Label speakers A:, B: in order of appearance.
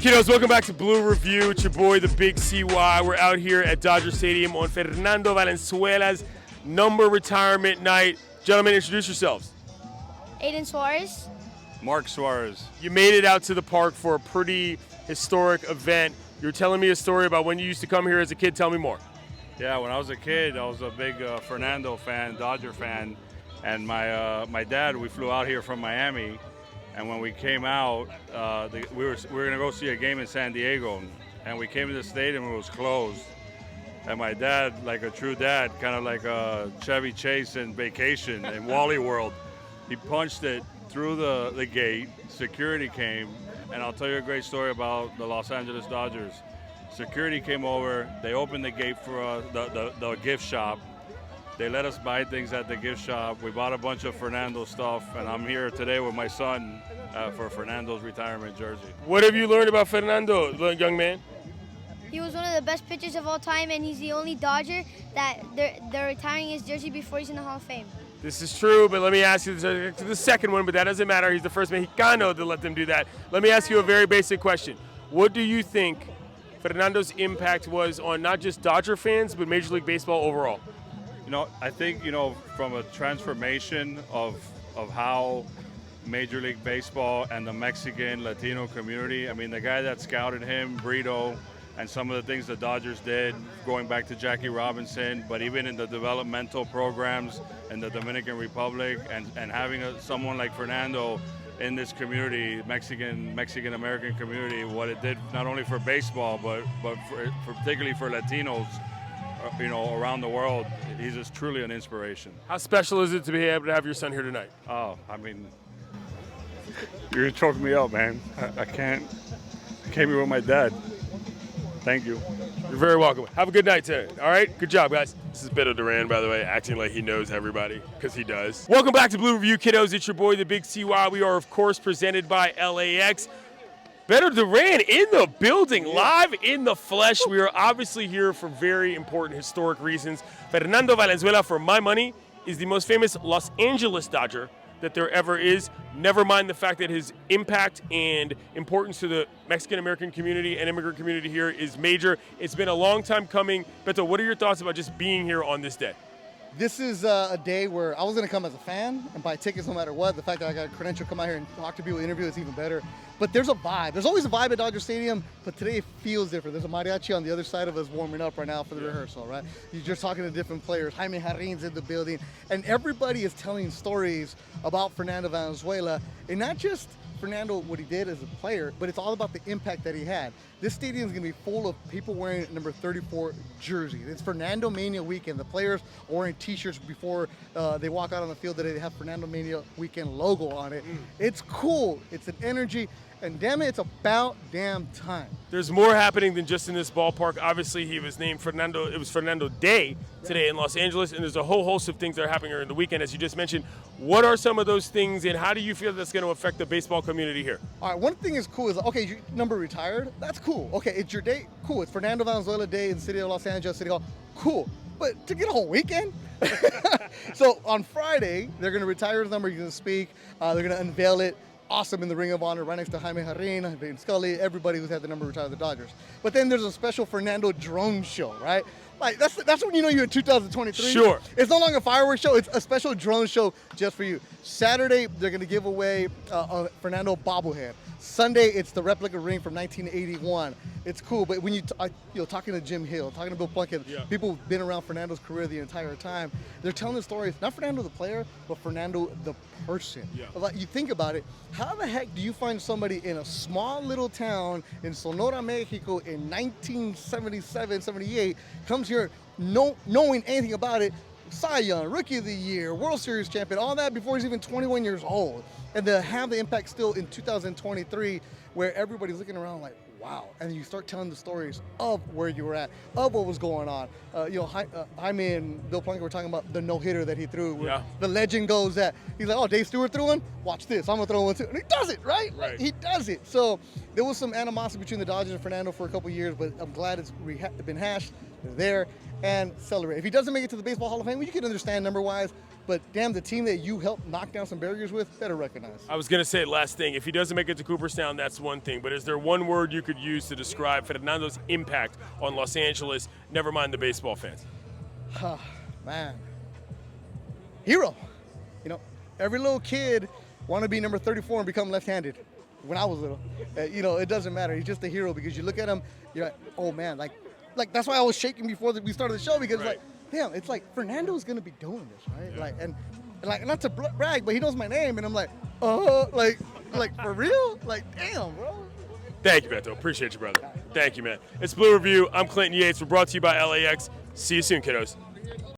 A: kiddos? Welcome back to Blue Review. It's your boy, the Big CY. We're out here at Dodger Stadium on Fernando Valenzuela's number retirement night. Gentlemen, introduce yourselves.
B: Aiden Suarez.
C: Mark Suarez.
A: You made it out to the park for a pretty historic event. You were telling me a story about when you used to come here as a kid. Tell me more.
C: Yeah, when I was a kid, I was a big Fernando fan, Dodger fan, and my dad, we flew out here from Miami, and when we came out, we were gonna go see a game in San Diego, and we came to the stadium and it was closed. And my dad, like a true dad, kind of like a Chevy Chase in Vacation in Wally World, he punched it through the gate. Security came, and I'll tell you a great story about the Los Angeles Dodgers. Security came over, they opened the gate for us, the gift shop. They let us buy things at the gift shop. We bought a bunch of Fernando stuff, and I'm here today with my son for Fernando's retirement jersey.
A: What have you learned about Fernando, young man?
B: He was one of the best pitchers of all time, and he's the only Dodger that they're retiring his jersey before he's in the Hall of Fame.
A: This is true, but let me ask you the second one, but that doesn't matter. He's the first Mexicano to let them do that. Let me ask you a very basic question. What do you think Fernando's impact was on not just Dodger fans, but Major League Baseball overall?
C: You know, I think, from a transformation of how Major League Baseball and the Mexican Latino community, I mean, the guy that scouted him, Brito, and some of the things the Dodgers did, going back to Jackie Robinson, but even in the developmental programs in the Dominican Republic, and having someone like Fernando in this community, Mexican-American community, what it did not only for baseball, but for particularly for Latinos, around the world. He's just truly an inspiration.
A: How special is it to be able to have your son here tonight?
C: Oh, I mean, you're choking me up, man. I can't be with my dad. Thank you.
A: You're very welcome. Have a good night today. All right? Good job, guys. This is Beto Duran, by the way, acting like he knows everybody, because he does. Welcome back to Blue Review, kiddos. It's your boy, the Big CY. We are, of course, presented by LAX. Beto Duran in the building, live in the flesh. We are obviously here for very important historic reasons. Fernando Valenzuela, for my money, is the most famous Los Angeles Dodger that there ever is. Never mind the fact that his impact and importance to the Mexican-American community and immigrant community here is major. It's been a long time coming. Beto, what are your thoughts about just being here on this day?
D: This is a day where I was going to come as a fan and buy tickets no matter what. The fact that I got a credential to come out here and talk to people, interview is even better. But there's a vibe. There's always a vibe at Dodger Stadium, but today it feels different. There's a mariachi on the other side of us warming up right now for the rehearsal, right? You're just talking to different players. Jaime Jarrin's in the building, and everybody is telling stories about Fernando Valenzuela, and not just Fernando, what he did as a player, but it's all about the impact that he had. This stadium is going to be full of people wearing number 34 jersey. It's Fernando Mania weekend. The players are wearing t-shirts before they walk out on the field today. They have Fernando Mania weekend logo on it. It's cool. It's an energy. And damn it, it's about damn time.
A: There's more happening than just in this ballpark. Obviously, he was named Fernando. It was Fernando Day today in Los Angeles, and there's a whole host of things that are happening during the weekend, as you just mentioned. What are some of those things, and how do you feel that's going to affect the baseball community here?
D: All right, one thing is cool is, okay, your number retired. That's cool. Okay, it's your day. Cool. It's Fernando Valenzuela Day in the city of Los Angeles City Hall. Cool. But to get a whole weekend? So on Friday, they're going to retire his number. He's going to speak. They're going to unveil it. Awesome in the Ring of Honor, right next to Jaime Jarrin, Vin Scully, everybody who's had the number retired the Dodgers. But then there's a special Fernando drone show, right? Like that's when you know you're in 2023.
A: Sure.
D: It's no longer a fireworks show. It's a special drone show just for you. Saturday, they're going to give away a Fernando bobblehead. Sunday, it's the replica ring from 1981. It's cool, but when talking to Jim Hill, talking to Bill Plunkett, people who've been around Fernando's career the entire time, they're telling the stories, not Fernando the player, but Fernando the person. Yeah. Like, you think about it, how the heck do you find somebody in a small little town in Sonora, Mexico in 1977, 78, comes here knowing anything about it, Cy Young, Rookie of the Year, World Series champion, all that before he's even 21 years old. And to have the impact still in 2023 where everybody's looking around like, wow. And you start telling the stories of where you were at, of what was going on. Jaime and Bill Plunkett were talking about the no-hitter that he threw. Yeah. The legend goes that he's like, oh, Dave Stewart threw one? Watch this. I'm going to throw one too. And he does it, right? He does it. So there was some animosity between the Dodgers and Fernando for a couple of years, but I'm glad it's been hashed. they're there, and celebrate. If he doesn't make it to the Baseball Hall of Fame, well, you can understand number-wise, but damn, the team that you helped knock down some barriers with, better recognize.
A: I was going to say, last thing, if he doesn't make it to Cooperstown, that's one thing, but is there one word you could use to describe Fernando's impact on Los Angeles, never mind the baseball fans?
D: Man. Hero. You know, every little kid want to be number 34 and become left-handed. When I was little, you know, it doesn't matter. He's just a hero because you look at him, you're like, oh man, like that's why I was shaking before we started the show because
A: Right.
D: like, damn, it's like Fernando's gonna be doing this, right? Yeah. Like and like not to brag, but he knows my name, and I'm like, like for real, like damn, bro.
A: Thank you, Beto. Appreciate you, brother. Thank you, man. It's Blue Review. I'm Clinton Yates. We're brought to you by LAX. See you soon, kiddos.